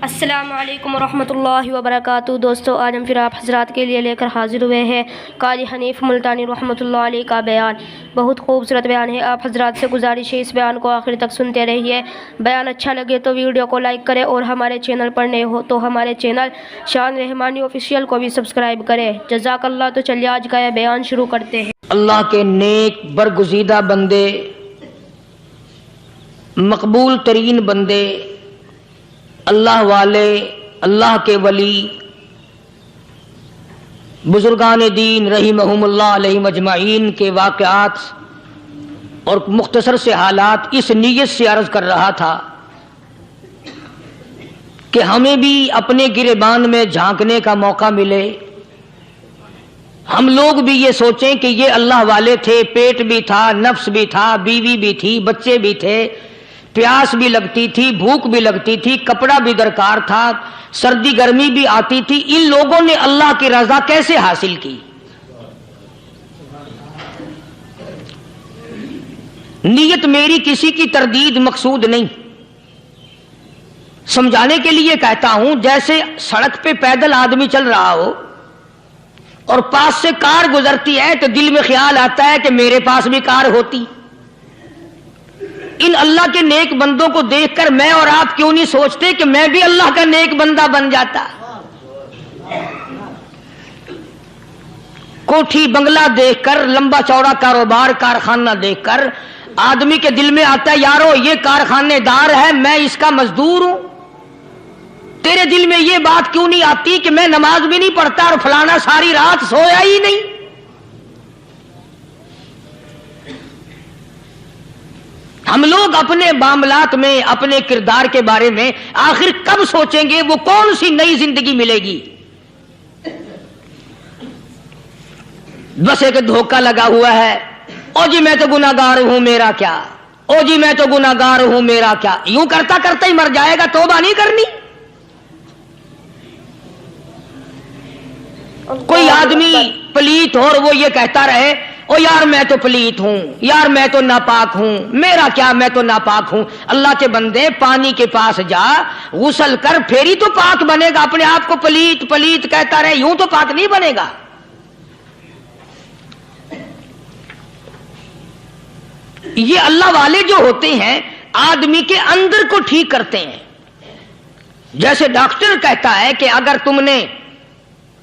السلام علیکم ورحمۃ اللہ وبرکاتہ۔ دوستو، آج ہم پھر آپ حضرات کے لیے لے کر حاضر ہوئے ہیں قاری حنیف ملتانی رحمۃ اللہ علیہ کا بیان۔ بہت خوبصورت بیان ہے، آپ حضرات سے گزارش ہے اس بیان کو آخر تک سنتے رہیے۔ بیان اچھا لگے تو ویڈیو کو لائک کریں اور ہمارے چینل پر نئے ہو تو ہمارے چینل شان رحمانی آفیشیل کو بھی سبسکرائب کریں، جزاک اللہ۔ تو چلیے آج کا یہ بیان شروع کرتے ہیں۔ اللہ کے نیک برگزیدہ بندے، مقبول ترین بندے، اللہ والے، اللہ کے ولی، بزرگان دین رحمہم اللہ علیہ مجمعین کے واقعات اور مختصر سے حالات اس نیت سے عرض کر رہا تھا کہ ہمیں بھی اپنے گریبان میں جھانکنے کا موقع ملے، ہم لوگ بھی یہ سوچیں کہ یہ اللہ والے تھے، پیٹ بھی تھا، نفس بھی تھا، بیوی بھی تھی، بچے بھی تھے، پیاس بھی لگتی تھی، بھوک بھی لگتی تھی، کپڑا بھی درکار تھا، سردی گرمی بھی آتی تھی، ان لوگوں نے اللہ کی رضا کیسے حاصل کی؟ نیت میری کسی کی تردید مقصود نہیں، سمجھانے کے لیے کہتا ہوں، جیسے سڑک پہ پیدل آدمی چل رہا ہو اور پاس سے کار گزرتی ہے تو دل میں خیال آتا ہے کہ میرے پاس بھی کار ہوتی۔ ان اللہ کے نیک بندوں کو دیکھ کر میں اور آپ کیوں نہیں سوچتے کہ میں بھی اللہ کا نیک بندہ بن جاتا؟ کوٹھی بنگلہ دیکھ کر، لمبا چوڑا کاروبار کارخانہ دیکھ کر آدمی کے دل میں آتا ہے یارو یہ کارخانے دار ہے، میں اس کا مزدور ہوں۔ تیرے دل میں یہ بات کیوں نہیں آتی کہ میں نماز بھی نہیں پڑھتا اور فلانا ساری رات سویا ہی نہیں؟ ہم لوگ اپنے معاملات میں، اپنے کردار کے بارے میں آخر کب سوچیں گے وہ کون سی نئی زندگی ملے گی؟ بس ایک دھوکہ لگا ہوا ہے، او جی میں تو گناہگار ہوں میرا کیا، او جی میں تو گناہگار ہوں میرا کیا، یوں کرتا کرتا ہی مر جائے گا، توبہ نہیں کرنی۔ کوئی آدمی پلیت ہو اور وہ یہ کہتا رہے او یار میں تو پلیت ہوں، یار میں تو ناپاک ہوں، میرا کیا میں تو ناپاک ہوں۔ اللہ کے بندے پانی کے پاس جا، غسل کر، پھر ہی تو پاک بنے گا۔ اپنے آپ کو پلیت پلیت کہتا رہے یوں تو پاک نہیں بنے گا۔ یہ اللہ والے جو ہوتے ہیں آدمی کے اندر کو ٹھیک کرتے ہیں۔ جیسے ڈاکٹر کہتا ہے کہ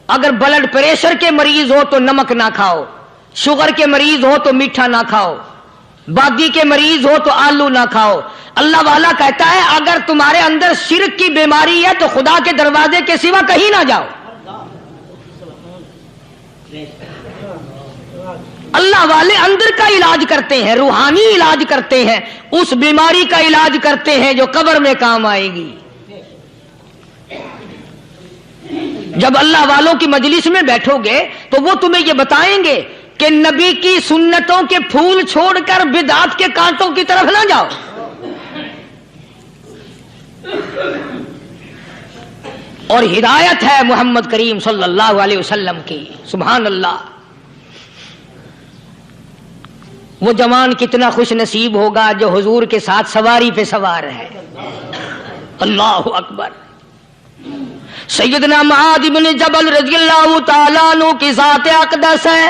اگر بلڈ پریشر کے مریض ہو تو نمک نہ کھاؤ، شوگر کے مریض ہو تو میٹھا نہ کھاؤ، بادی کے مریض ہو تو آلو نہ کھاؤ۔ اللہ والا کہتا ہے اگر تمہارے اندر شرک کی بیماری ہے تو خدا کے دروازے کے سوا کہیں نہ جاؤ۔ اللہ والے اندر کا علاج کرتے ہیں، روحانی علاج کرتے ہیں، اس بیماری کا علاج کرتے ہیں جو قبر میں کام آئے گی۔ جب اللہ والوں کی مجلس میں بیٹھو گے تو وہ تمہیں یہ بتائیں گے کہ نبی کی سنتوں کے پھول چھوڑ کر بدعت کے کانٹوں کی طرف نہ جاؤ۔ اور ہدایت ہے محمد کریم صلی اللہ علیہ وسلم کی، سبحان اللہ۔ وہ جوان کتنا خوش نصیب ہوگا جو حضور کے ساتھ سواری پہ سوار ہے۔ اللہ اکبر۔ سیدنا معاذ بن جبل رضی اللہ تعالیٰ عنہ کی ذات اقدس ہے،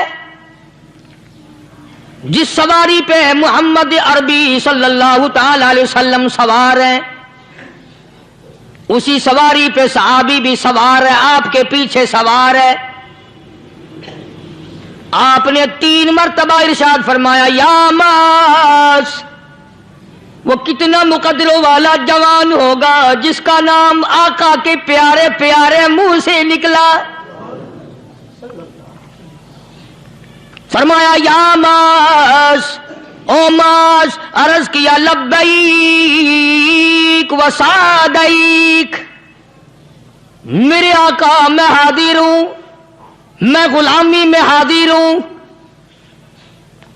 جس سواری پہ محمد عربی صلی اللہ تعالیٰ علیہ وسلم سوار ہیں، اسی سواری پہ صحابی بھی سوار ہے، آپ کے پیچھے سوار ہے۔ آپ نے 3 مرتبہ ارشاد فرمایا یا معاذ۔ وہ کتنا مقدروں والا جوان ہوگا جس کا نام آقا کے پیارے پیارے منہ سے نکلا۔ فرمایا یا معاذ، او معاذ، عرض کیا لبیک و سعدیک، میرے آقا میں حاضر ہوں، میں غلامی میں حاضر ہوں۔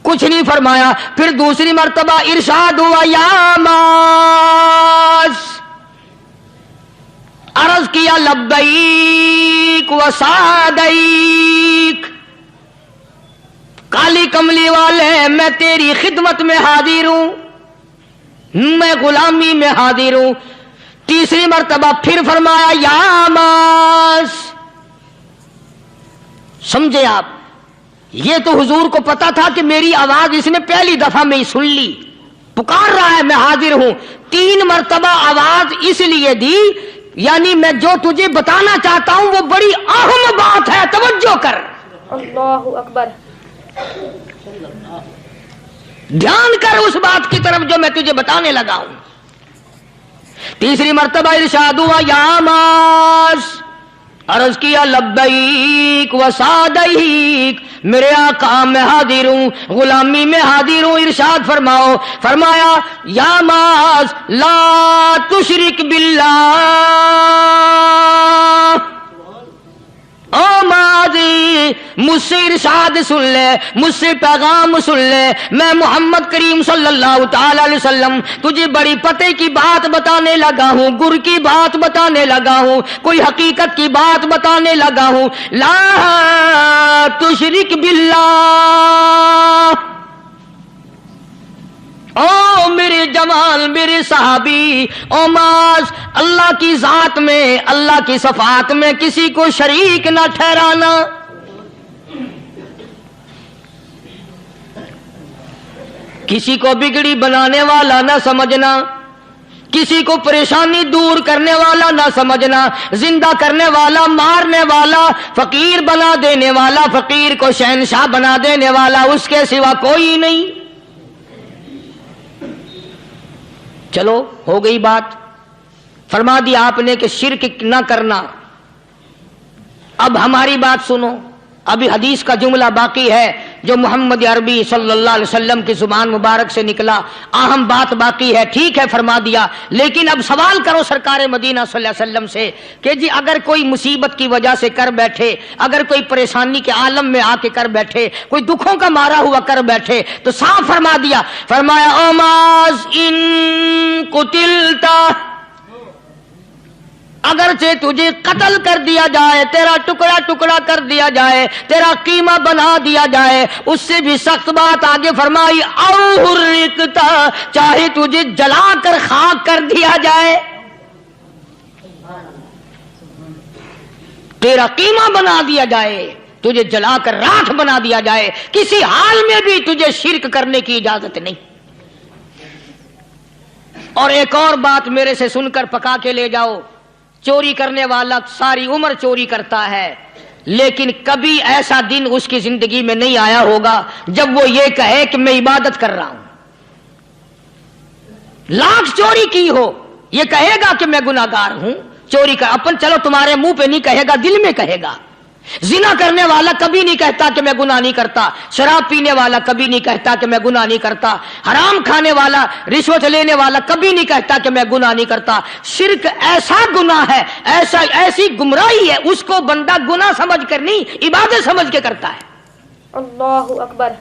کچھ نہیں فرمایا، پھر دوسری مرتبہ ارشاد ہوا یا معاذ، عرض کیا لبیک و سعدیک، کالی کملی والے میں تیری خدمت میں حاضر ہوں، میں غلامی میں حاضر ہوں۔ तीसरी मर्तबा फिर फरमाया या मास। समझे आप, ये तो हुजूर को पता था कि मेरी आवाज इसने पहली दफा में ही सुन ली, पुकार रहा है मैं हाजिर हूं। 3 मर्तबा आवाज इसलिए दी, यानी मैं जो तुझे बताना चाहता हूं वो बड़ी अहम बात है, तवज्जो कर। अल्लाहु अकबर। ध्यान कर उस बात की तरफ जो मैं तुझे बताने लगा हूं। तीसरी मर्तबा इरशाद हुआ या मास। अर्ज किया लब्बैक व सादैक, मेरे आका मैं हाजिर हूं, गुलामी में हाजिर हूं। इरशाद फरमाओ, फरमाया या मास ला तुशरिक बिल्लाह। ओ माजी, मुझसे इरशाद सुन ले, मुझसे पैगाम सुन ले। मैं मोहम्मद करीम सल्लल्लाहु ताला अलैहि वसल्लम तुझे बड़ी पते की बात बताने लगा हूं, गुर की बात बताने लगा हूं, कोई हकीकत की बात बताने लगा हूं। ला तुशरिक बिल्लाह। ओ मेरे जमाल, मेरे सहाबी, ओ मास, अल्लाह की जात में, अल्लाह की सफात में किसी को शरीक ना ठहराना। किसी को बिगड़ी बनाने वाला ना समझना, किसी को परेशानी दूर करने वाला ना समझना, जिंदा करने वाला, मारने वाला, फकीर बना देने वाला, फकीर को शहनशाह बना देने वाला, उसके सिवा कोई नहीं। चलो हो गई बात, फरमा दिया आपने कि शिरक न करना। अब हमारी बात सुनो, अभी हदीस का जुमला बाकी है जो मोहम्मद अरबी सल्लल्लाहु अलैहि वसल्लम की जुबान मुबारक से निकला। अहम बात बाकी है, ठीक है फरमा दिया, लेकिन अब सवाल करो सरकार मदीना सल्लल्लाहु अलैहि वसल्लम से कि जी अगर कोई मुसीबत की वजह से कर बैठे, अगर कोई परेशानी के आलम में आके कर बैठे, कोई दुखों का मारा हुआ कर बैठे, तो साफ फरमा दिया, फरमाया ओ मास इन कुतिलता, अगरचे तुझे कत्ल कर दिया जाए, तेरा टुकड़ा टुकड़ा कर दिया जाए, तेरा कीमा बना दिया जाए, उससे भी सख्त बात आगे फरमाई औ हुर्रिकता, चाहे तुझे जलाकर खाक कर दिया जाए, तेरा कीमा बना दिया जाए, तुझे जलाकर राख बना दिया जाए, किसी हाल में भी तुझे शिरक करने की इजाजत नहीं। और एक और बात मेरे से सुनकर पका के ले जाओ, चोरी करने वाला सारी उम्र चोरी करता है, लेकिन कभी ऐसा दिन उसकी जिंदगी में नहीं आया होगा जब वो ये कहे कि मैं इबादत कर रहा हूं। लाख चोरी की हो, ये कहेगा कि मैं गुनाहगार हूं, चोरी कर, अपन चलो तुम्हारे मुंह पे नहीं कहेगा, दिल में कहेगा। जिना करने वाला कभी नहीं कहता कि मैं गुनाह नहीं करता, शराब पीने वाला कभी नहीं कहता कि मैं गुनाह नहीं करता, हराम खाने वाला, रिश्वत लेने वाला कभी नहीं कहता कि मैं गुनाह नहीं करता। शिर्क ऐसा गुनाह है, ऐसी गुमराही है, उसको बंदा गुनाह समझ कर नहीं, इबादत समझ के करता है। अल्लाहु अकबर।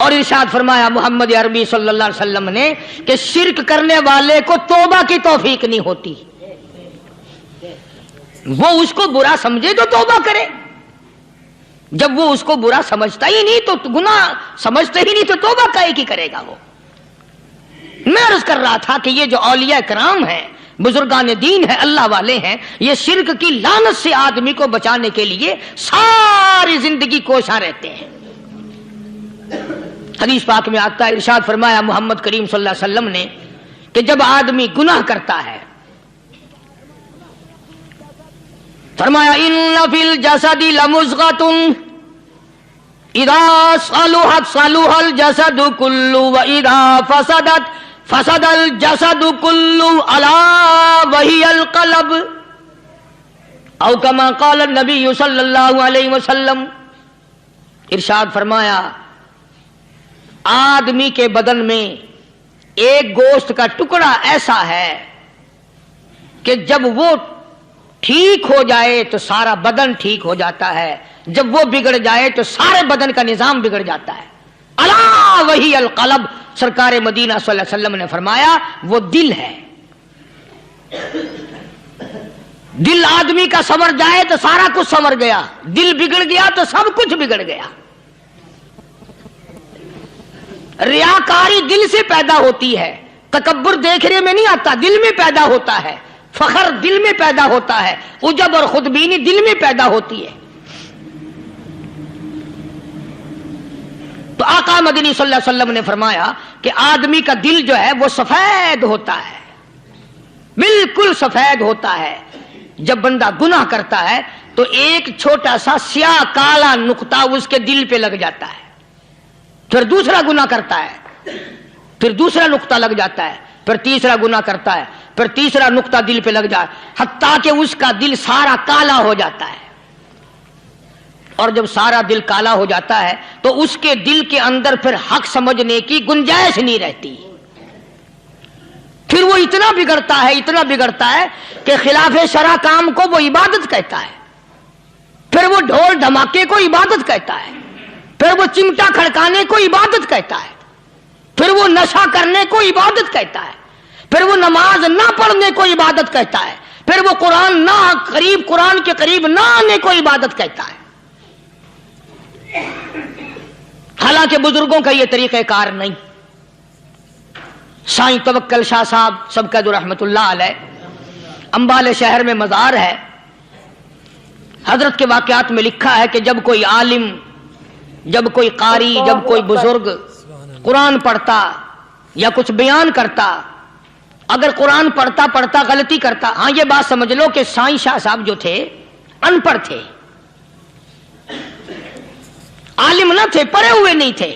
और इरशाद फरमाया मोहम्मद अरबी सल्लल्लाहु अलैहि वसल्लम ने कि शिर्क करने वाले को तौबा की तौफीक नहीं होती। वो उसको बुरा समझे तो तौबा करे, जब वो उसको बुरा समझता ही नहीं तो गुनाह समझते ही नहीं तो तौबा काहे की करेगा वो। मैं अर्ज कर रहा था कि ये जो औलिया कराम है, बुजुर्गान दीन है, अल्लाह वाले हैं, ये शिर्क की लानत से आदमी को बचाने के लिए सारी जिंदगी कोशा रहते हैं। हदीस पाक में आता है, इरशाद फरमाया मोहम्मद करीम सल्लल्लाहु अलैहि वसल्लम ने कि जब आदमी गुनाह करता है, फरमाया इन्ना फिल जसदी लमुज़ग़तुन इदा सलुहत सलुहल जसदु कुल्लु व इदा फसदत फसदल जसदु कुल्लु अला वहियल क़ल्ब औ कमा क़ाल नबी सल्लल्लाहु अलैहि वसल्लम। इरशाद फरमाया आदमी के बदन में एक गोश्त का टुकड़ा ऐसा है कि जब वो ठीक हो जाए तो सारा बदन ठीक हो जाता है, जब वो बिगड़ जाए तो सारे बदन का निजाम बिगड़ जाता है। अला वही अल क़ल्ब, सरकार मदीना सल्लल्लाहु अलैहि वसल्लम ने फरमाया वो दिल है। दिल आदमी का संवर जाए तो सारा कुछ संवर गया, दिल बिगड़ गया तो सब कुछ बिगड़ गया। रियाकारी दिल से पैदा होती है, تکبر دیکھنے میں نہیں آتا، دل میں پیدا ہوتا ہے، فخر دل میں پیدا ہوتا ہے، عجب اور خودبینی دل میں پیدا ہوتی ہے۔ تو آقا مدنی صلی اللہ علیہ وسلم نے فرمایا کہ آدمی کا دل جو ہے وہ سفید ہوتا ہے، بالکل سفید ہوتا ہے۔ جب بندہ گناہ کرتا ہے تو ایک چھوٹا سا سیاہ کالا نقطہ اس کے دل پہ لگ جاتا ہے، پھر دوسرا گناہ کرتا ہے، پھر دوسرا نقطہ لگ جاتا ہے، پھر تیسرا گناہ کرتا ہے، پھر تیسرا نقطہ دل پہ لگ جاتا ہے، حتیٰ کہ اس کا دل سارا کالا ہو جاتا ہے۔ اور جب سارا دل کالا ہو جاتا ہے تو اس کے دل کے اندر پھر حق سمجھنے کی گنجائش نہیں رہتی، پھر وہ اتنا بگڑتا ہے کہ خلاف شرع کام کو وہ عبادت کہتا ہے، پھر وہ ڈھول دھماکے کو عبادت کہتا ہے، پھر وہ چمٹا کھڑکانے کو عبادت کہتا ہے، پھر وہ نشہ کرنے کو عبادت کہتا ہے، پھر وہ نماز نہ پڑھنے کو عبادت کہتا ہے، پھر وہ قرآن کے قریب نہ آنے کو عبادت کہتا ہے۔ حالانکہ بزرگوں کا یہ طریقہ کار نہیں۔ سائیں توکل شاہ صاحب سب کا رحمت اللہ علیہ، امبالے شہر میں مزار ہے، حضرت کے واقعات میں لکھا ہے کہ جب کوئی عالم، جب کوئی قاری، جب کوئی بزرگ قرآن پڑھتا یا کچھ بیان کرتا، اگر قرآن پڑھتا غلطی کرتا، ہاں یہ بات سمجھ لو کہ سائیں شاہ صاحب جو تھے ان پڑھ تھے، عالم نہ تھے، پڑھے ہوئے نہیں تھے،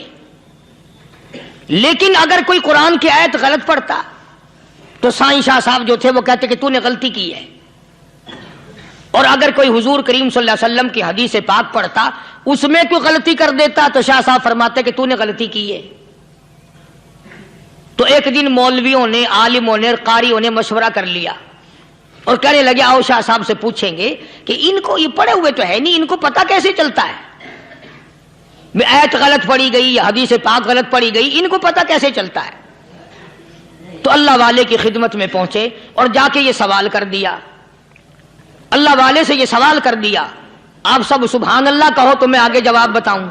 لیکن اگر کوئی قرآن کی آیت غلط پڑھتا تو سائیں شاہ صاحب جو تھے وہ کہتے کہ تو نے غلطی کی ہے، اور اگر کوئی حضور کریم صلی اللہ علیہ وسلم کی حدیث پاک پڑھتا اس میں کوئی غلطی کر دیتا تو شاہ صاحب فرماتے کہ تو نے غلطی کی ہے۔ تو ایک دن مولویوں نے، عالموں نے، قاریوں نے مشورہ کر لیا اور کہنے لگے آؤ شاہ صاحب سے پوچھیں گے کہ ان کو، یہ پڑھے ہوئے تو ہے نہیں، ان کو پتہ کیسے چلتا ہے، آیت غلط پڑھی گئی یا حدیث پاک غلط پڑھی گئی، ان کو پتہ کیسے چلتا ہے؟ تو اللہ والے کی خدمت میں پہنچے اور جا کے یہ سوال کر دیا، اللہ والے سے یہ سوال کر دیا۔ آپ سب سبحان اللہ کہو تو میں آگے جواب بتاؤں۔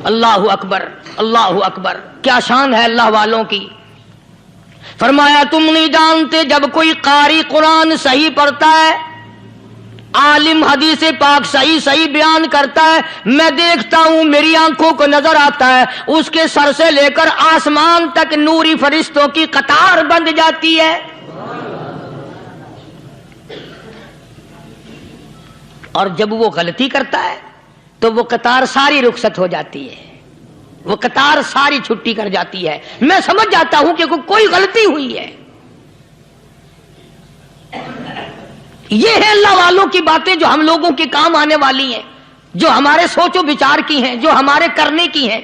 اللہ اکبر، اللہ اکبر، کیا شان ہے اللہ والوں کی۔ فرمایا تم نہیں جانتے جب کوئی قاری قرآن صحیح پڑھتا ہے، عالم حدیث پاک صحیح بیان کرتا ہے، میں دیکھتا ہوں، میری آنکھوں کو نظر آتا ہے، اس کے سر سے لے کر آسمان تک نوری فرشتوں کی قطار بند جاتی ہے، اور جب وہ غلطی کرتا ہے تو وہ قطار ساری رخصت ہو جاتی ہے، وہ قطار ساری چھٹی کر جاتی ہے، میں سمجھ جاتا ہوں کہ کوئی غلطی ہوئی ہے۔ یہ ہے اللہ والوں کی باتیں جو ہم لوگوں کے کام آنے والی ہیں، جو ہمارے سوچ و بچار کی ہیں، جو ہمارے کرنے کی ہیں،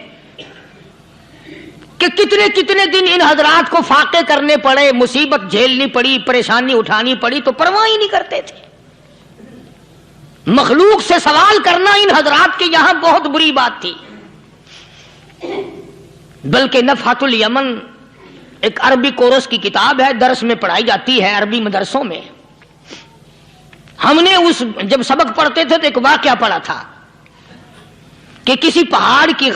کہ کتنے کتنے دن ان حضرات کو فاقے کرنے پڑے، مصیبت جھیلنی پڑی، پریشانی اٹھانی پڑی، تو پرواہ ہی نہیں کرتے تھے۔ مخلوق سے سوال کرنا ان حضرات کے یہاں بہت بری بات تھی۔ بلکہ نفحۃ الیمن ایک عربی کورس کی کتاب ہے، درس میں پڑھائی جاتی ہے عربی مدرسوں میں۔ ہم نے جب سبق پڑھتے تھے تو ایک واقعہ پڑھا تھا کہ کسی پہاڑ کی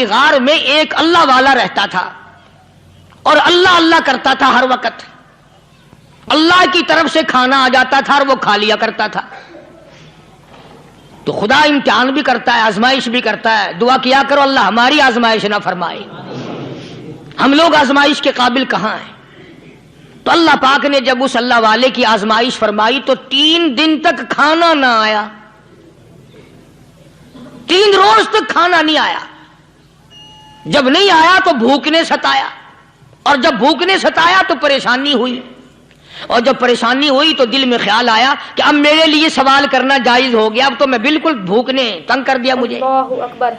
غار میں ایک اللہ والا رہتا تھا اور اللہ اللہ کرتا تھا ہر وقت، اللہ کی طرف سے کھانا آ جاتا تھا اور وہ کھا لیا کرتا تھا۔ تو خدا امتحان بھی کرتا ہے، آزمائش بھی کرتا ہے، دعا کیا کرو اللہ ہماری آزمائش نہ فرمائے، ہم لوگ آزمائش کے قابل کہاں ہیں۔ تو اللہ پاک نے جب اس اللہ والے کی آزمائش فرمائی تو 3 دن تک کھانا نہ آیا، 3 روز تک کھانا نہیں آیا۔ جب نہیں آیا تو بھوک نے ستایا، اور جب بھوک نے ستایا تو پریشانی ہوئی، اور جب پریشانی ہوئی تو دل میں خیال آیا کہ اب میرے لیے سوال کرنا جائز ہو گیا، اب تو میں بالکل بھوک نے تنگ کر دیا مجھے۔ اللہ اکبر۔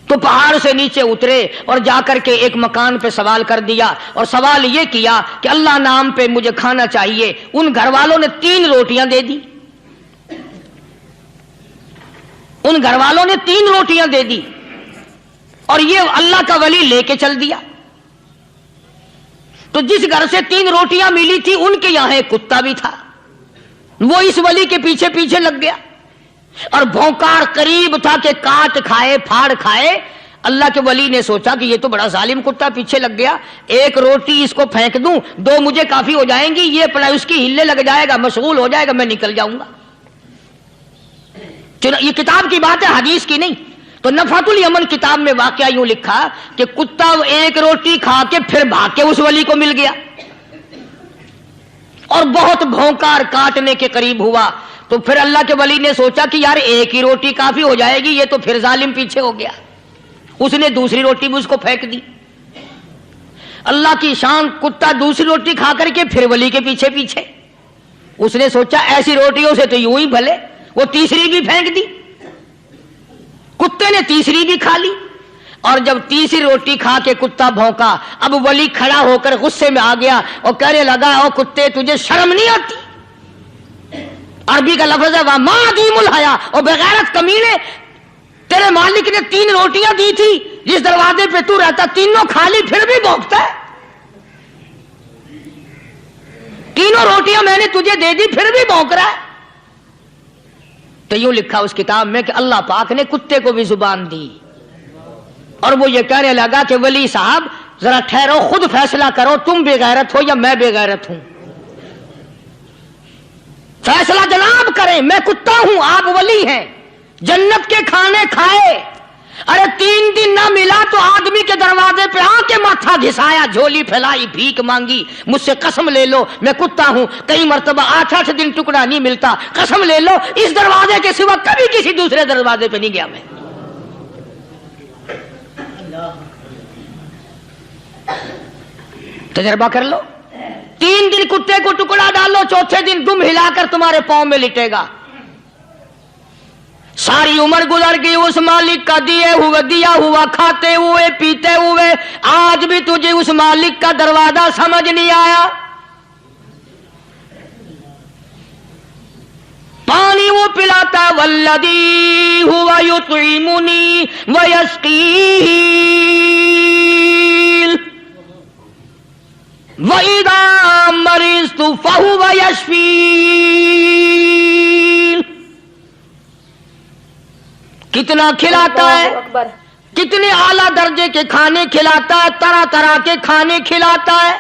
تو پہاڑ سے نیچے اترے اور جا کر کے ایک مکان پہ سوال کر دیا، اور سوال یہ کیا کہ اللہ نام پہ مجھے کھانا چاہیے۔ ان گھر والوں نے 3 روٹیاں دے دی، ان گھر والوں نے 3 روٹیاں دے دی، اور یہ اللہ کا ولی لے کے چل دیا۔ تو جس گھر سے 3 روٹیاں ملی تھی ان کے یہاں ایک کتا بھی تھا، وہ اس ولی کے پیچھے پیچھے لگ گیا، اور بھونکار قریب تھا کہ کاٹ کھائے، پھاڑ کھائے، اللہ کے ولی نے سوچا کہ یہ تو بڑا ظالم کتا پیچھے لگ گیا، ایک روٹی اس کو پھینک دوں، 2 مجھے کافی ہو جائیں گی، یہ اپنا اس کی ہلے لگ جائے گا، مشغول ہو جائے گا، میں نکل جاؤں گا۔ یہ کتاب کی بات ہے، حدیث کی نہیں۔ تو نفحۃ الیمن کتاب میں واقعہ یوں لکھا کہ کتا ایک روٹی کھا کے پھر بھاگ کے اس ولی کو مل گیا اور بہت بھونکا اور کاٹنے کے قریب ہوا۔ تو پھر اللہ کے ولی نے سوچا کہ یار ایک ہی روٹی کافی ہو جائے گی، یہ تو پھر ظالم پیچھے ہو گیا۔ اس نے دوسری روٹی بھی اس کو پھینک دی۔ اللہ کی شان، کتا دوسری روٹی کھا کر کے پھر ولی کے پیچھے پیچھے۔ اس نے سوچا ایسی روٹیوں سے تو یوں ہی بھلے، وہ تیسری بھی پھینک دی۔ کتے نے تیسری بھی کھا لی، اور جب تیسری روٹی کھا کے کتا بھونکا، اب ولی کھڑا ہو کر غصے میں آ گیا اور کہنے لگا او کتے تجھے شرم نہیں آتی؟ عربی کا لفظ ہے وَمَا عَدِيمُ الْحَيَا، اور بغیرت کمینے، تیرے مالک نے 3 روٹیاں دی تھی، جس دروازے پہ تو رہتا تینوں کھا لی، پھر بھی بھونکتا ہے؟ 3 روٹیاں میں نے تجھے دے دی، پھر بھی بھونک رہا ہے؟ تو یوں لکھا اس کتاب میں کہ اللہ پاک نے کتے کو بھی زبان دی، اور وہ یہ کہنے لگا کہ ولی صاحب ذرا ٹھہرو، خود فیصلہ کرو، تم بے غیرت ہو یا میں بے غیرت ہوں؟ فیصلہ جناب کریں، میں کتا ہوں، آپ ولی ہیں، جنت کے کھانے کھائے، ارے 3 دن نہ ملا تو آدمی کے دروازے پہ آ کے ماتھا گھسایا، جھولی پھیلائی، بھیک مانگی، مجھ سے قسم لے لو میں کتا ہوں، کئی مرتبہ 8 دن ٹکڑا نہیں ملتا، قسم لے لو اس دروازے کے سوا کبھی کسی دوسرے دروازے پہ نہیں گیا میں۔ تجربہ کر لو، 3 دن کتے کو ٹکڑا ڈالو، چوتھے دن دم ہلا کر تمہارے پاؤں میں لٹے گا۔ ساری عمر گزر گئی اس مالک کا دیا ہوا کھاتے ہوئے پیتے ہوئے، آج بھی تجھے اس مالک کا دروازہ سمجھ نہیں آیا۔ پانی وہ پلاتا والذی ہوا یطعمنی ویسقین وَإِذَا مَرِضْتُ فَهُوَ يَشْفِينِ۔ کتنا کھلاتا ہے، کتنے اعلیٰ درجے کے کھانے کھلاتا ہے، طرح طرح کے کھانے کھلاتا ہے،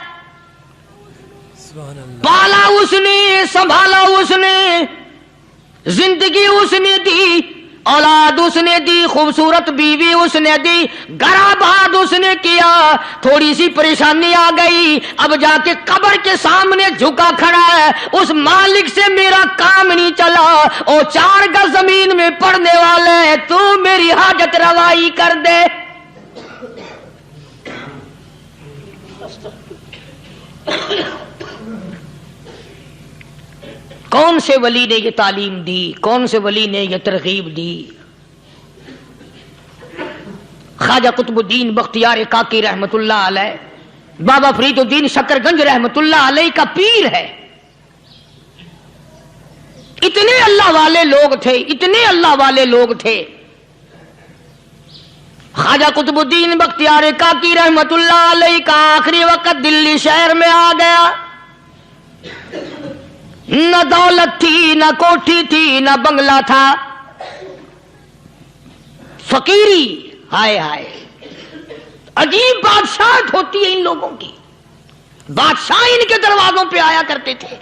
پالا اس نے، سنبھالا اس نے، زندگی اس نے دی، اولاد اس نے دی، خوبصورت بیوی اس نے دی، گھر آباد اس نے کیا، تھوڑی سی پریشانی آ گئی، اب جا کے قبر کے سامنے جھکا کھڑا ہے، اس مالک سے میرا کام نہیں چلا، او 4 گز زمین میں پڑنے والے، تو میری حاجت روائی کر دے۔ کون سے ولی نے یہ تعلیم دی، کون سے ولی نے یہ ترغیب دی؟ خواجہ قطب الدین بختیار کاکی رحمت اللہ علیہ، بابا فرید الدین شکر گنج رحمت اللہ علیہ کا پیر ہے۔ اتنے اللہ والے لوگ تھے، اتنے اللہ والے لوگ تھے۔ خواجہ قطب الدین بختیار کاکی رحمت اللہ علیہ کا آخری وقت دلی شہر میں آ گیا، نہ دولت تھی، نہ کوٹھی تھی، نہ بنگلہ تھا، فقیری، ہائے ہائے، عجیب بادشاہت ہوتی ہے ان لوگوں کی، بادشاہ ان کے دروازوں پہ آیا کرتے تھے۔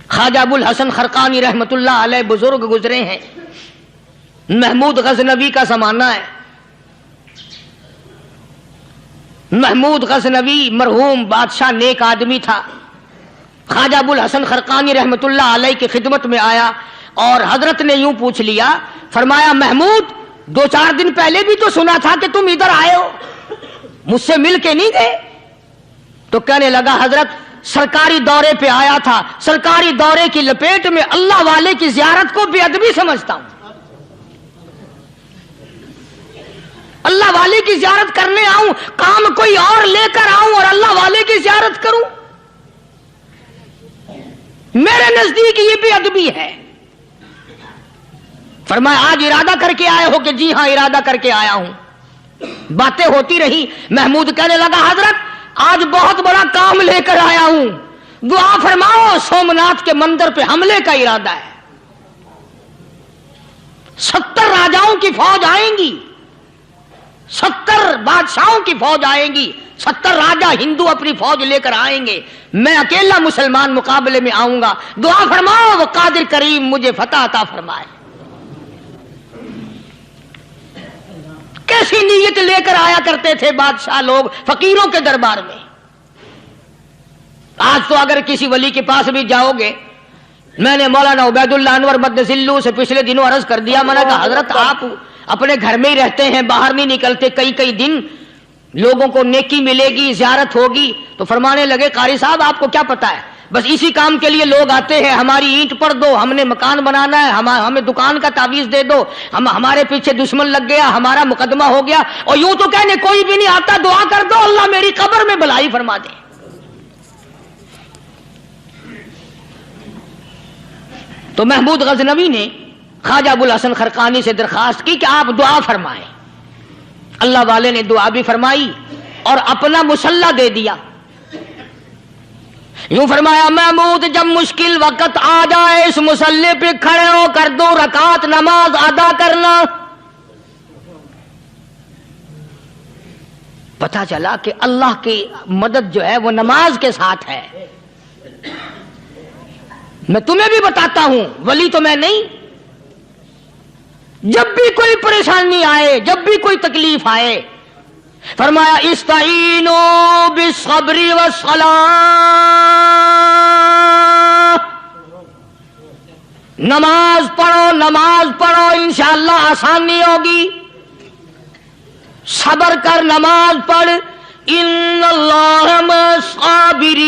خواجہ ابو الحسن خرقانی رحمت اللہ علیہ بزرگ گزرے ہیں، محمود غزنوی کا زمانہ ہے۔ محمود غزنوی مرحوم بادشاہ نیک آدمی تھا، خواجہ ابو الحسن خرقانی رحمت اللہ علیہ کی خدمت میں آیا اور حضرت نے یوں پوچھ لیا، فرمایا محمود 2-4 دن پہلے بھی تو سنا تھا کہ تم ادھر آئے ہو، مجھ سے مل کے نہیں گئے؟ تو کہنے لگا حضرت سرکاری دورے پہ آیا تھا، سرکاری دورے کی لپیٹ میں اللہ والے کی زیارت کو بے ادبی سمجھتا ہوں، اللہ والے کی زیارت کرنے آؤں، کام کوئی اور لے کر آؤں اور اللہ والے کی زیارت کروں، میرے نزدیک یہ بے ادبی ہے۔ فرمایا آج ارادہ کر کے آئے ہو؟ کہ جی ہاں ارادہ کر کے آیا ہوں۔ باتیں ہوتی رہی، محمود کہنے لگا حضرت آج بہت بڑا کام لے کر آیا ہوں، دعا فرماؤ، سومناتھ کے مندر پہ حملے کا ارادہ ہے۔ 70 राजाओं की फौज आएंगी, 70 बादशाहों की फौज आएंगी, 70 राजा हिंदू अपनी फौज लेकर आएंगे, मैं अकेला मुसलमान मुकाबले में आऊंगा। दुआ फरमाओ वो कादिर करीम मुझे फतह अता फरमाए। कैसी नीयत लेकर आया करते थे बादशाह लोग फकीरों के दरबार में। आज तो अगर किसी वली के पास भी जाओगे, मैंने मौलाना उबैदुल्लाह अनवर मद्दसिल्लू से पिछले दिनों अर्ज कर दिया, मैंने कहा हजरत आप अपने घर में ही रहते हैं, बाहर नहीं निकलते, कई कई दिन लोगों को नेकी मिलेगी, ज़ियारत होगी, तो फरमाने लगे कारी साहब आपको क्या पता है, बस इसी काम के लिए लोग आते हैं, हमारी ईंट पर दो, हमने मकान बनाना है, हमें दुकान का तावीज दे दो, हमारे पीछे दुश्मन लग गया, हमारा मुकदमा हो गया, और यूं तो कहने कोई भी नहीं आता, दुआ कर दो अल्लाह मेरी कब्र में भलाई फरमा दे। तो महमूद गजनवी ने ख्वाजा अबुल हसन खरकानी से दरखास्त की कि आप दुआ फरमाएं। अल्लाह वाले ने दुआ भी फरमाई और अपना मुसल्ला दे दिया। यूं फरमाया महमूद जब मुश्किल वक्त आ जाए इस मुसल्ले पे खड़े होकर 2 रकात नमाज अदा करना। पता चला कि अल्लाह की मदद जो है वो नमाज के साथ है। मैं तुम्हें भी बताता हूं, वली तो मैं नहीं, जब भी कोई परेशानी आए, जब भी कोई तकलीफ आए, फरमाया इस्ताईनो बिस्सब्री वस्सलाह, नमाज पढ़ो इंशाअल्लाह आसानी होगी। सब्र कर, नमाज पढ़, इन्नल्लाह मस्साबिरीन,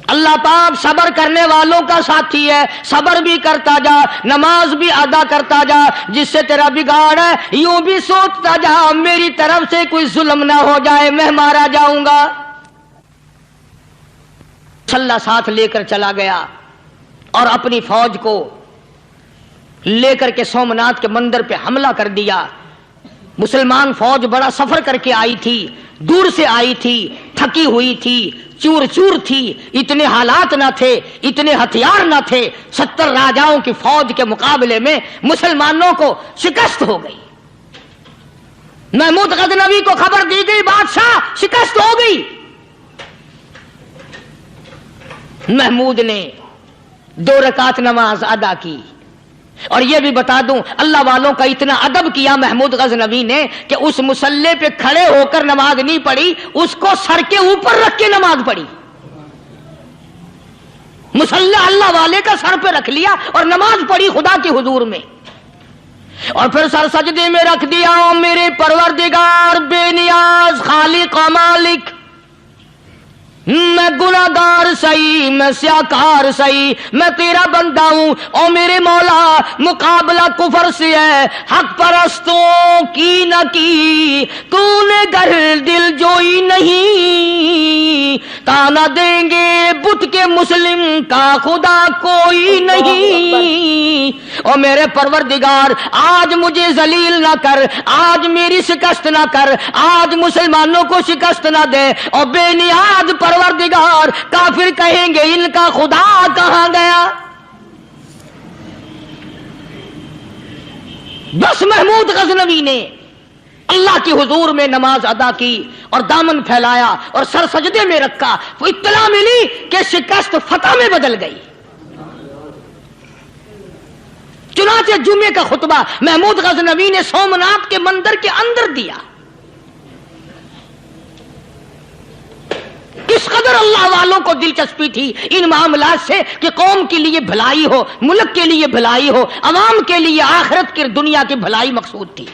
अल्लाह पाक सब्र करने वालों का साथी है। सब्र भी करता जा, नमाज भी अदा करता जा, जिससे तेरा बिगाड़ है यूं भी सोचता जा मेरी तरफ से कोई जुल्म ना हो जाए, मैं मारा जाऊंगा। सल्ला साथ लेकर चला गया और अपनी फौज को लेकर के सोमनाथ के मंदिर पे हमला कर दिया। मुसलमान फौज बड़ा सफर करके आई थी, दूर से आई थी, थकी हुई थी, चूर चूर थी, इतने हालात ना थे, इतने हथियार ना थे। 70 राजाओं की फौज के मुकाबले में मुसलमानों को शिकस्त हो गई। महमूद गजनवी को खबर दी गई बादशाह शिकस्त हो गई। महमूद ने 2 रकात नमाज अदा की। और यह भी बता दूं, अल्लाह वालों का इतना अदब किया महमूद गजनवी ने कि उस मुसल्ले पे खड़े होकर नमाज नहीं पढ़ी, उसको सर के ऊपर रख के नमाज पढ़ी। मुसल्ला अल्लाह वाले का सर पे रख लिया और नमाज पढ़ी खुदा के हुजूर में, और फिर सर सजदे में रख दिया। ओ मेरे परवरदिगार बेनियाज खालिक व मालिक, मैं गुनाहगार सही, मैं स्याकार सही, मैं तेरा बंदा हूं। ओ मेरे मौला मुकाबला कुफर से है, हक परस्तों की न की तूने घर दिल जोई नहीं, ताना देंगे बुत के मुस्लिम का खुदा कोई नहीं। ओ मेरे परवरदिगार आज मुझे जलील ना कर, आज मेरी शिकस्त ना कर, आज मुसलमानों को शिकस्त ना दे। और बेनियाज परवरदिगार काफिर कहेंगे इनका खुदा कहां गया। बस महमूद गजनवी ने अल्लाह के हुजूर में नमाज अदा की और दामन फैलाया और सर सजदे में रखा। वो इत्तला मिली कि शिकस्त फतह में बदल गई। चुनाचे जुमे का खुतबा महमूद गजनवी ने सोमनाथ के मंदिर के अंदर दिया। किस कदर अल्लाह वालों को दिलचस्पी थी इन मामलात से कि कौम के लिए भलाई हो, मुल्क के लिए भलाई हो, अवाम के लिए आखिरत की दुनिया की भलाई मकसूद थी।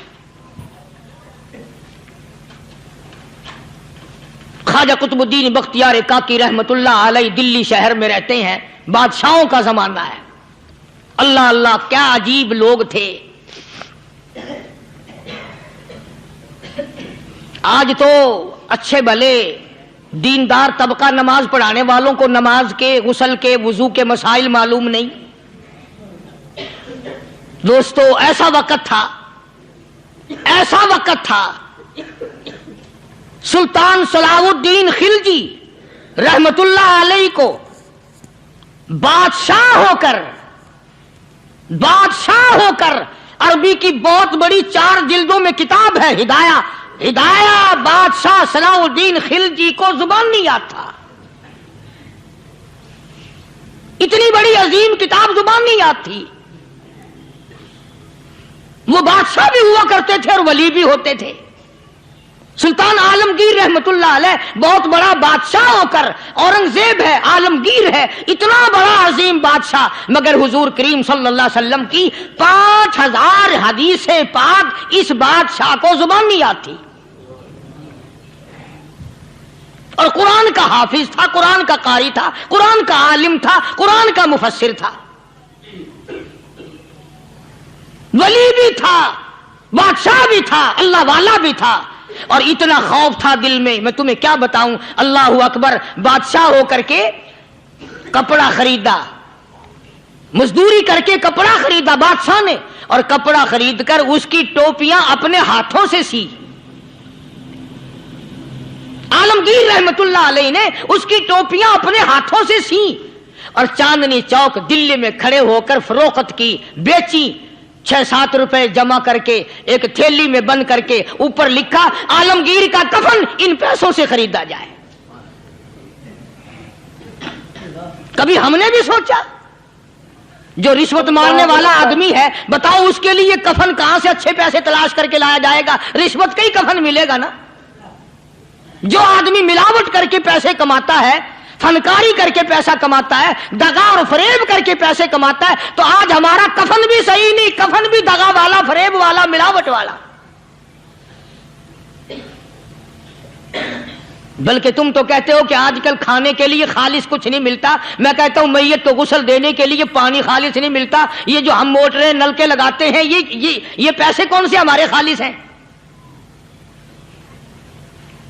ख्वाजा कुतुबुद्दीन बख्तियार काकी रहमतुल्लाह अलैह दिल्ली शहर में रहते हैं। बादशाहों का जमाना है। अल्लाह अल्लाह क्या अजीब लोग थे। आज तो अच्छे भले दीनदार तबका नमाज पढ़ाने वालों को नमाज के, गुस्ल के, वुजू के मसाइल मालूम नहीं। दोस्तों ऐसा वक्त था सुल्तान सलाहुद्दीन खिलजी रहमतुल्लाह अलैह को बादशाह होकर अरबी की बहुत बड़ी 4 जिल्दों में किताब है हिदाया बादशाह सलाउद्दीन खिलजी को जुबान नहीं आता। इतनी बड़ी अजीम किताब जुबान नहीं आती। वो बादशाह भी हुआ करते थे और वली भी होते थे। सुल्तान आलमगीर रहमतुल्लाह अलैह बहुत बड़ा बादशाह होकर, औरंगजेब है, आलमगीर है, इतना बड़ा अजीम बादशाह, मगर हुजूर करीम सल्लल्लाहु अलैहि वसल्लम की 5000 हदीसें पाक इस बादशाह को जुबान नहीं आती। और कुरान का हाफिज था, कुरान का कारी था, कुरान का आलिम था, कुरान का मुफस्सिर था, वली भी था, बादशाह भी था, अल्लाह वाला भी था। और इतना खौफ था दिल में, मैं तुम्हें क्या बताऊं। अल्लाह अकबर, बादशाह होकर के कपड़ा खरीदा, मजदूरी करके कपड़ा खरीदा बादशाह ने, और कपड़ा खरीद कर उसकी टोपियां अपने हाथों से सी। आलमगीर रहमतुल्लाह अलैह ने उसकी टोपियां अपने हाथों से सी और चांदनी चौक दिल्ली में खड़े होकर फरोख्त की, बेची। 6-7 रुपए जमा करके एक थैली में बंद करके ऊपर लिखा आलमगीर का कफन इन पैसों से खरीदा जाए। कभी हमने भी सोचा जो रिश्वत मारने वाला आदमी है, बताओ उसके लिए कफन कहां से अच्छे पैसे तलाश करके लाया जाएगा? रिश्वत का ही कफन मिलेगा ना। जो आदमी मिलावट करके पैसे कमाता है, फनकारी करके पैसा कमाता है, दगा और फरेब करके पैसे कमाता है, तो आज हमारा कफन भी सही नहीं, कफन भी दगा वाला, फरेब वाला, मिलावट वाला। बल्कि तुम तो कहते हो कि आजकल खाने के लिए खालिस कुछ नहीं मिलता। मैं कहता हूं मैयत को गुस्ल देने के लिए पानी खालिस नहीं मिलता। ये जो हम मोटरें नलके लगाते हैं, ये पैसे कौन से हमारे खालिस हैं?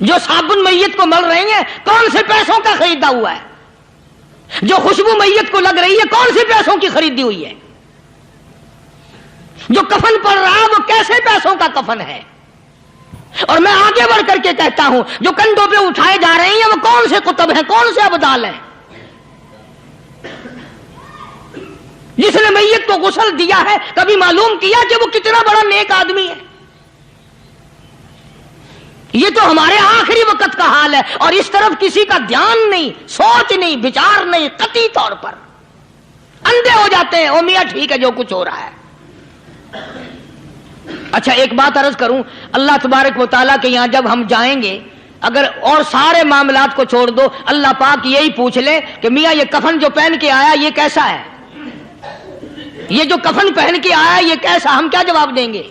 जो साबुन मैयत को मल रही है, कौन से पैसों का खरीदा हुआ है? जो खुशबू मैयत को लग रही है, कौन से पैसों की खरीदी हुई है? जो कफन पड़ रहा है, वो कैसे पैसों का कफन है? और मैं आगे बढ़ करके कहता हूं, जो कंधों पे उठाए जा रहे हैं, वो कौन से कुतुब हैं, कौन से अबदाल हैं? जिसने मैयत को गुस्ल दिया है, कभी मालूम किया कि वो कितना बड़ा नेक आदमी है? ये तो हमारे आखिरी वक्त का हाल है, और इस तरफ किसी का ध्यान नहीं, सोच नहीं, विचार नहीं, कतई तौर पर अंधे हो जाते हैं। ओ मियां ठीक है जो कुछ हो रहा है। अच्छा, एक बात अर्ज करूं, अल्लाह तबारक व तआला के यहां जब हम जाएंगे, अगर और सारे मामलात को छोड़ दो, अल्लाह पाक यही पूछ ले कि मियां ये कफन जो पहन के आया ये कैसा है? ये जो कफन पहन के आया ये कैसा? हम क्या जवाब देंगे?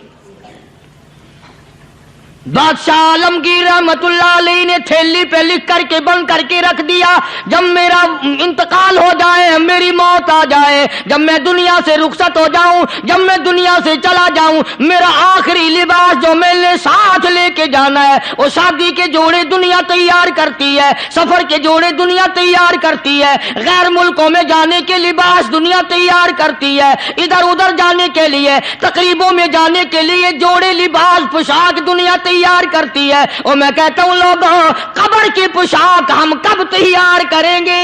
बादशाह आलमगीर रहमतुल्लाह अलैह ने थैली पे लिख करके बंद करके रख दिया, जब मेरा इंतकाल हो जाए, मेरी मौत आ जाए, जब मैं दुनिया से रुखसत हो जाऊं, जब मैं दुनिया से चला जाऊं, मेरा आखिरी लिबास जो मैंने साथ लेके जाना है, वो शादी के जोड़े दुनिया तैयार करती है, सफर के जोड़े दुनिया तैयार करती है, गैर मुल्कों में जाने के लिबास दुनिया तैयार करती है, इधर उधर जाने के लिए, तकरीबों में जाने के लिए जोड़े लिबास पोशाक दुनिया तैयार करती है। और मैं कहता हूं लोगों, कब्र की पोशाक हम कब तैयार करेंगे?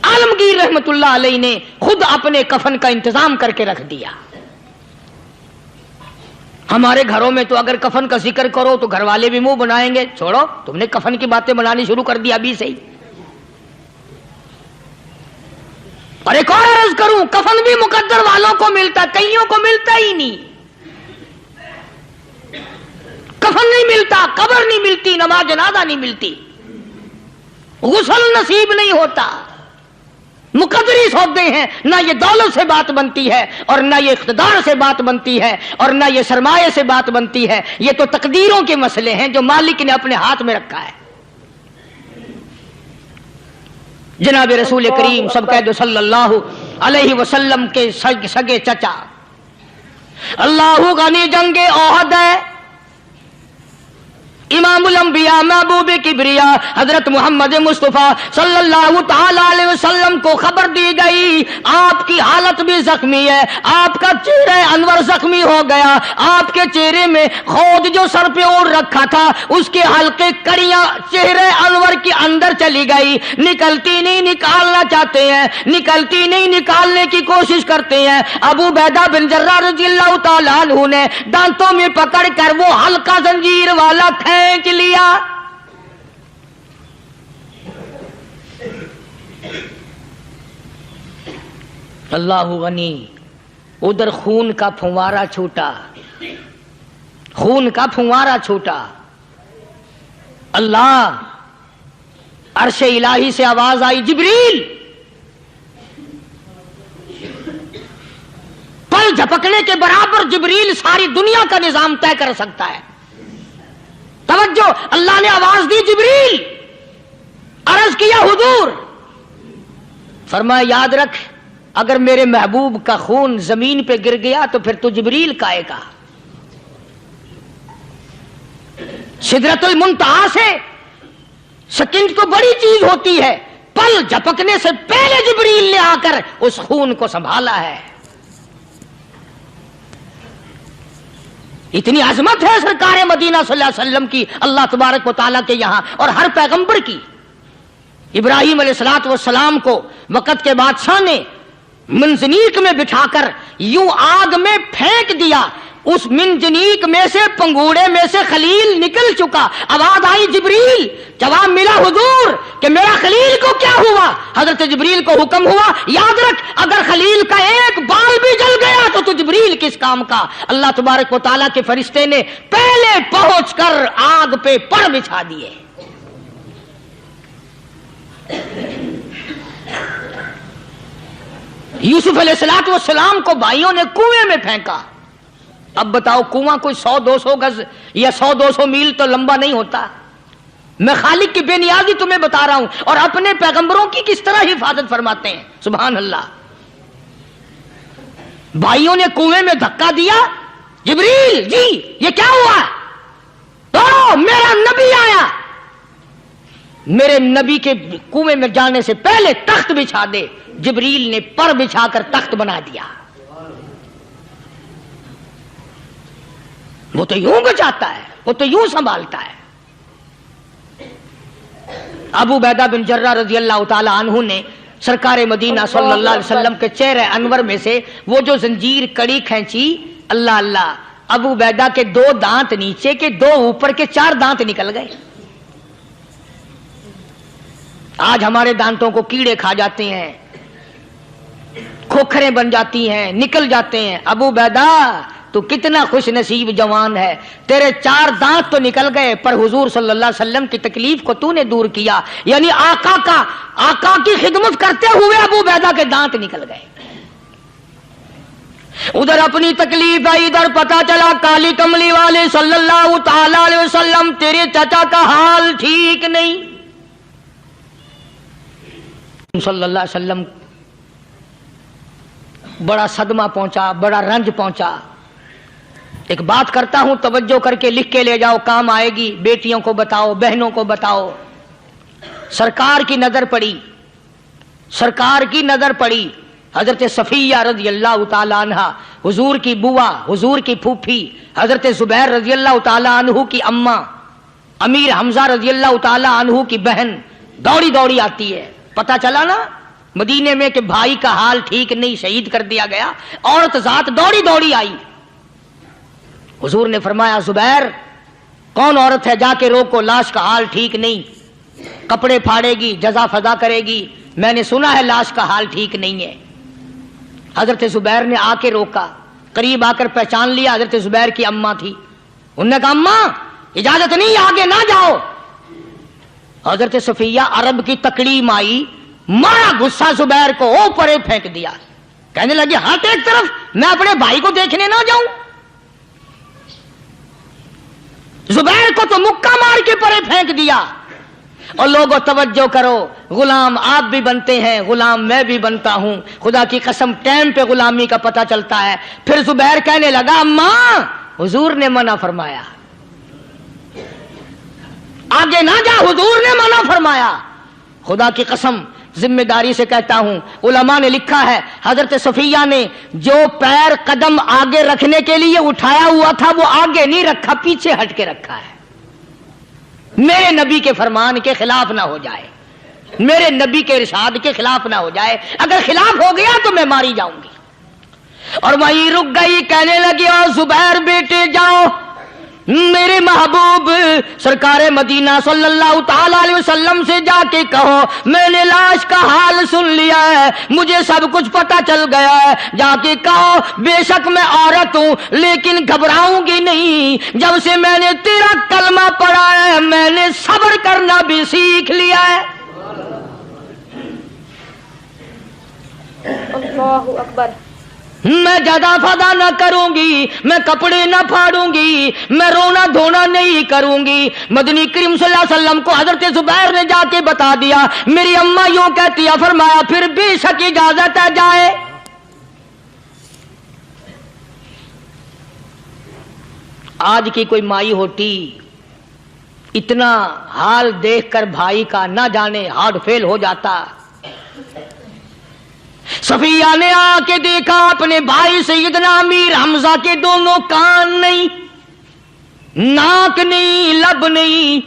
आलमगीर रहमतुल्लाह अलैह ने खुद अपने कफन का इंतजाम करके रख दिया। हमारे घरों में तो अगर कफन का जिक्र करो तो घर वाले भी मुंह बनाएंगे, छोड़ो तुमने कफन की बातें बनानी शुरू कर दी अभी से ही। और एक और अर्ज करूं, कफन भी मुकद्दर वालों को मिलता, कईयों को मिलता ही नहीं। कफन नहीं मिलता, कब्र नहीं मिलती, नमाज जनाजा नहीं मिलती, गुस्ल नसीब नहीं होता। मुकद्दरी सौदे हैं, ना ये दौलत से बात बनती है, और ना ये इख्तिदार से बात बनती है, और ना ये सरमाए से बात बनती है। ये तो तकदीरों के मसले हैं जो मालिक ने अपने हाथ में रखा है। जनाब रसूल करीम सब कह दो सल्लल्लाहु अलैहि वसल्लम के सगे चचा अल्लाह गनी जंगे ओहद है, इमामुल अंबिया महबूब किबरिया हजरत मोहम्मद मुस्तफ़ा सल्लल्लाहु ताला अलैहि वसल्लम को खबर दी गई, आपकी हालत भी जख्मी है, आपका चेहरा अनवर जख्मी हो गया, आपके चेहरे में खोद जो सर पे ओढ़ रखा था उसके हल्के कड़ियां चेहरे अनवर के अंदर चली गई, निकलती नहीं, निकालना चाहते हैं, निकलती नहीं, निकालने की कोशिश करते हैं। अबू बैदा बिन जर्राह रज़ियल्लाहु ताला अन्हु ने दांतों में पकड़ कर वो हल्का जंजीर वाला खींच लिया। अल्लाहु गनी, उधर खून का फुवारा छूटा, खून का फुवारा छूटा। अल्लाह अर्श इलाही से आवाज आई, जिब्रील। पल झपकने के बराबर जिब्रील सारी दुनिया का निजाम तय कर सकता है। तवज्जो, अल्लाह ने आवाज दी, जिब्रील। अर्ज किया, हुजूर। फरमाया, याद रख, अगर मेरे महबूब का खून जमीन पे गिर गया तो फिर तू जिब्रील का आएगा। सिदरतुल मुंतहा से सेकंड तो बड़ी चीज होती है, पल झपकने से पहले जिब्रील ने आकर उस खून को संभाला है। इतनी अजमत है सरकार मदीना सल्लल्लाहु अलैहि वसल्लम की अल्लाह तबारक व तआला के यहां और हर पैगंबर की। इब्राहिम अलैहिस्सलातु वस्सलाम को वक़्त के बादशाह ने मंजनीक में बिठाकर यूं आग में फेंक दिया, उस मिंजनीक में से, पंगूड़े में से खलील निकल चुका। आवाज आई, जिब्रील। जवाब मिला, हुजूर, कि मेरा खलील को क्या हुआ? हजरत जिब्रील को हुक्म हुआ, याद रख, अगर खलील का एक बाल भी जल गया तो तू जिब्रील किस काम का? अल्लाह तबारक व तआला के फरिश्ते ने पहले पहुंचकर आग पे पर बिछा दिए। यूसुफ अलैहिस्सलातु वस्सलाम को भाइयों ने कुएं में फेंका। अब बताओ, कुआं कोई 100-200 गज या 100-200 मील तो लंबा नहीं होता। मैं खालिक की बेनियाजी तुम्हें बता रहा हूं और अपने पैगंबरों की किस तरह हिफाजत फरमाते हैं। सुभान अल्लाह। भाइयों ने कुएं में धक्का दिया, जिब्रील जी ये क्या हुआ? तो मेरा नबी आया, मेरे नबी के कुएं में जाने से पहले तख्त बिछा दे। जिब्रील ने पर बिछाकर तख्त बना दिया। वो तो यूं बचाता है, वो तो यूं संभालता है। अबू बैदा बिन जर्राह रज़ियल्लाहु ताला अन्हु ने सरकार मदीना सल्लल्लाहु अलैहि वसल्लम के चेहरे अनवर में से वो जो जंजीर कड़ी खींची, अल्लाह अल्लाह, अबू बैदा के 2 दांत नीचे के, 2 ऊपर के, 4 दांत निकल गए। आज हमारे दांतों को कीड़े खा जाते हैं, खोखरें बन जाती हैं, निकल जाते हैं। अबू बैदा तो कितना खुश नसीब जवान है, तेरे 4 दांत तो निकल गए, पर हुजूर सल्लल्लाहु अलैहि वसल्लम की तकलीफ को तूने दूर किया। यानी आका की खिदमत करते हुए अबू बैदा के दांत निकल गए। उधर अपनी तकलीफ है, इधर पता चला काली कमली वाले सल्लल्लाहु ताला अलैहि वसल्लम तेरे चाचा का हाल ठीक नहीं। सल्लल्लाहु अलैहि वसल्लम बड़ा सदमा पहुंचा, बड़ा रंज पहुंचा। एक बात करता हूं, तवज्जो करके लिख के ले जाओ, काम आएगी। बेटियों को बताओ, बहनों को बताओ। सरकार की नजर पड़ी, सरकार की नजर पड़ी। हजरत सफिया रज़ियल्लाहु ताला अन्हा, हुजूर की बुआ, हुजूर की फूफी, हजरत जुबैर रज़ियल्लाहु ताला अन्हु की अम्मा, अमीर हमजा रज़ियल्लाहु ताला अन्हु की बहन दौड़ी दौड़ी आती है। पता चला ना मदीने में कि भाई का हाल ठीक नहीं, शहीद कर दिया गया। औरत जात दौड़ी दौड़ी आई। हुजूर ने फरमाया, जुबैर कौन औरत है, जाके रोको, लाश का हाल ठीक नहीं, कपड़े फाड़ेगी, जजा फजा करेगी, मैंने सुना है लाश का हाल ठीक नहीं है। हजरत जुबैर ने आके रोका, करीब आकर पहचान लिया, हजरत जुबैर की अम्मा थी। उन्होंने कहा, अम्मा इजाजत नहीं, आगे ना जाओ। हजरत सफिया अरब की तकलीम आई, मारा गुस्सा जुबैर को, ओ परे फेंक दिया। कहने लगी, हाथ एक तरफ, मैं अपने भाई को देखने ना जाऊं। जुबैर को तो मुक्का मार के परे फेंक दिया। और लोगों तवज्जो करो, गुलाम आप भी बनते हैं, गुलाम मैं भी बनता हूं। खुदा की कसम टाइम पे गुलामी का पता चलता है। फिर जुबैर कहने लगा, अम्मा हुजूर ने मना फरमाया। आगे ना जा, हुजूर ने मना फरमाया। खुदा की कसम जिम्मेदारी से कहता हूं, उलमा ने लिखा है हजरत सफिया ने जो पैर कदम आगे रखने के लिए उठाया हुआ था वो आगे नहीं रखा, पीछे हट के रखा है, मेरे नबी के फरमान के खिलाफ ना हो जाए, मेरे नबी के इरशाद के खिलाफ ना हो जाए। अगर खिलाफ हो गया तो मैं मारी जाऊंगी। और वहीं रुक गई, कहने लगी और जुबैर बेटे जाओ, मेरे महबूब सरकार मदीना सल्लल्लाहु ताला अलैहि वसल्लम से जाके कहो मैंने लाश का हाल सुन लिया है, मुझे सब कुछ पता चल गया है, जाके कहो बेशक मैं औरत हूं लेकिन घबराऊंगी नहीं, जब से मैंने तेरा कलमा पढ़ा है मैंने सब्र करना भी सीख लिया है। अल्लाहु अकबर। मैं ज्यादा फदा न करूंगी, मैं कपड़े न फाड़ूंगी, मैं रोना धोना नहीं करूंगी। मदनी करीम सल्लल्लाहु अलैहि वसल्लम को हजरत जुबैर ने जाके बता दिया, मेरी अम्मा यूं कहती है, फरमाया फिर बेशक इजाजत है जाए। आज की कोई माई होती इतना हाल देखकर भाई का ना जाने हार्ट फेल हो जाता। सफिया ने आके देखा अपने भाई सैयदना अमीर हमजा के दोनों कान नहीं, नाक नहीं, लब नहीं,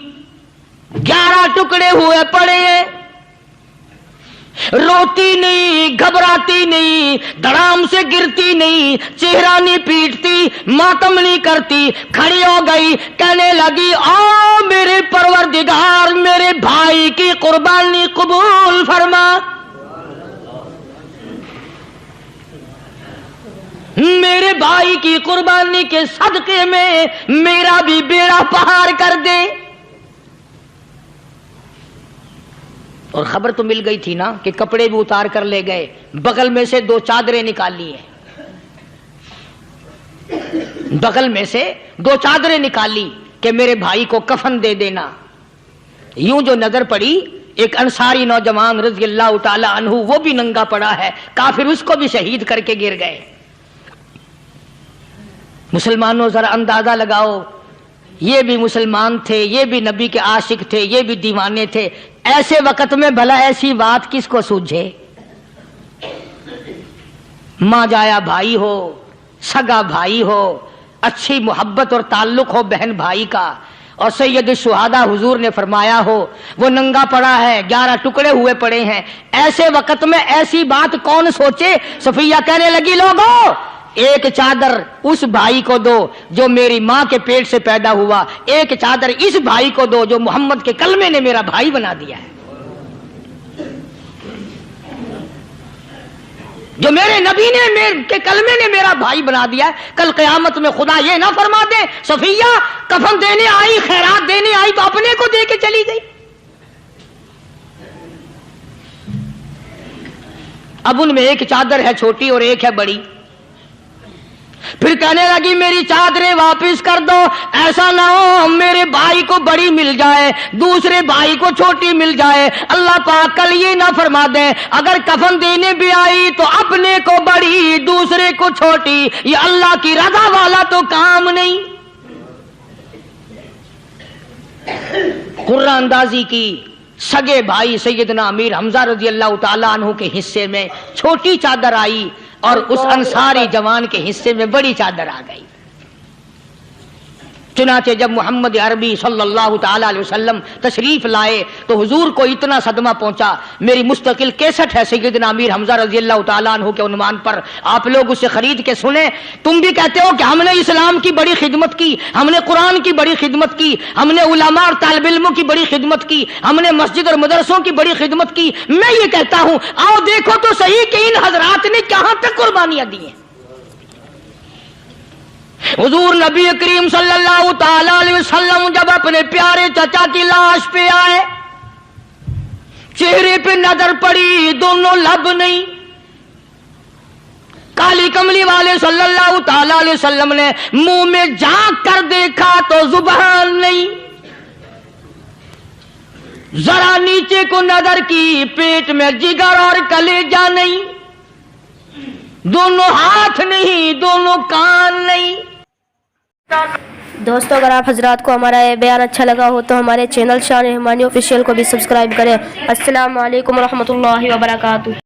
11 टुकड़े हुए पड़े हैं। रोती नहीं, घबराती नहीं, धड़ाम से गिरती नहीं, चेहरा नहीं पीटती, मातम नहीं करती, खड़ी हो गई, कहने लगी ओ मेरे परवरदिगार मेरे भाई की कुर्बानी कबूल फरमा, मेरे भाई की कुर्बानी के सदके में मेरा भी बेड़ा पार कर दे। और खबर तो मिल गई थी ना कि कपड़े भी उतार कर ले गए, बगल में से 2 चादरें निकाली हैं, बगल में से 2 चादरें निकाली कि मेरे भाई को कफन दे देना। यूं जो नजर पड़ी एक अंसारी नौजवान रज़ियल्लाहु ताला अन्हु, वो भी नंगा पड़ा है, काफिर उसको भी शहीद करके गिर गए। मुसलमानों जरा अंदाजा लगाओ, ये भी मुसलमान थे, ये भी नबी के आशिक थे, ये भी दीवाने थे, ऐसे वक्त में भला ऐसी बात किसको सूझे। मां जाया भाई हो, सगा भाई हो, अच्छी मोहब्बत और ताल्लुक हो बहन भाई का, और सैयद शुहादा हुजूर ने फरमाया हो वो नंगा पड़ा है, 11 टुकड़े हुए पड़े हैं, ऐसे वक्त में ऐसी बात कौन सोचे। सफिया कहने लगी लोगों एक चादर उस भाई को दो जो मेरी मां के पेट से पैदा हुआ, एक चादर इस भाई को दो जो मोहम्मद के कलमे ने मेरा भाई बना दिया है, जो मेरे नबी ने मेरे के कलमे ने मेरा भाई बना दिया है। कल क़यामत में खुदा ये ना फरमा दे सफिया कफन देने आई, खैरात देने आई तो अपने को दे के चली गई। अब उनमें एक चादर है छोटी और एक है बड़ी। फिर कहने लगी मेरी चादरें वापस कर दो, ऐसा ना हो मेरे भाई को बड़ी मिल जाए दूसरे भाई को छोटी मिल जाए, अल्लाह पाक कल ये ना फरमा दे अगर कफन देने भी आई तो अपने को बड़ी दूसरे को छोटी, ये अल्लाह की रजा वाला तो काम नहीं। कुर्रा अंदाजी की सगे भाई सैयदना अमीर हमजा रजी अल्लाह ताला अन्हु के हिस्से में छोटी चादर आई और उस अंसारी जवान के हिस्से में बड़ी चादर आ गई। चुनाचे जब मोहम्मद अरबी सल्लल्लाहु ताला अलैहि वसल्लम तशरीफ लाए तो हुजूर को इतना सदमा पहुंचा। मेरी मुस्तकिल कैसेट है सैयदना अमीर हमजा रजी अल्लाह ताला अन्हु के उन्वान पर, आप लोग उसे खरीद के सुने। तुम भी कहते हो कि हमने इस्लाम की बड़ी खिदमत की, हमने कुरान की बड़ी खिदमत की, हमने उलमा और तालिब इल्मों की बड़ी खिदमत की, हमने मस्जिद और मदरसों की बड़ी खिदमत की। मैं ये कहता हूं आओ देखो तो सही कि इन हजरात ने कहां तक कुर्बानियां दी हैं। हुजूर नबी करीम सल्लल्लाहु ताला अलैहि वसल्लम जब अपने प्यारे चचा की लाश पे आए, चेहरे पे नजर पड़ी दोनों लब नहीं, काली कमली वाले सल्लल्लाहु ताला अलैहि वसल्लम ने मुंह में झांक कर देखा तो जुबान नहीं, जरा नीचे को नजर की पेट में जिगर और कलेजा नहीं, दोनों हाथ नहीं दोनों कान नहीं। दोस्तों अगर आप हजरात को हमारा ये बयान अच्छा लगा हो तो हमारे चैनल शान रहमानी ऑफिशियल को भी सब्सक्राइब करें। अस्सलाम वालेकुम रहमतुल्लाहि व बरकातुहू।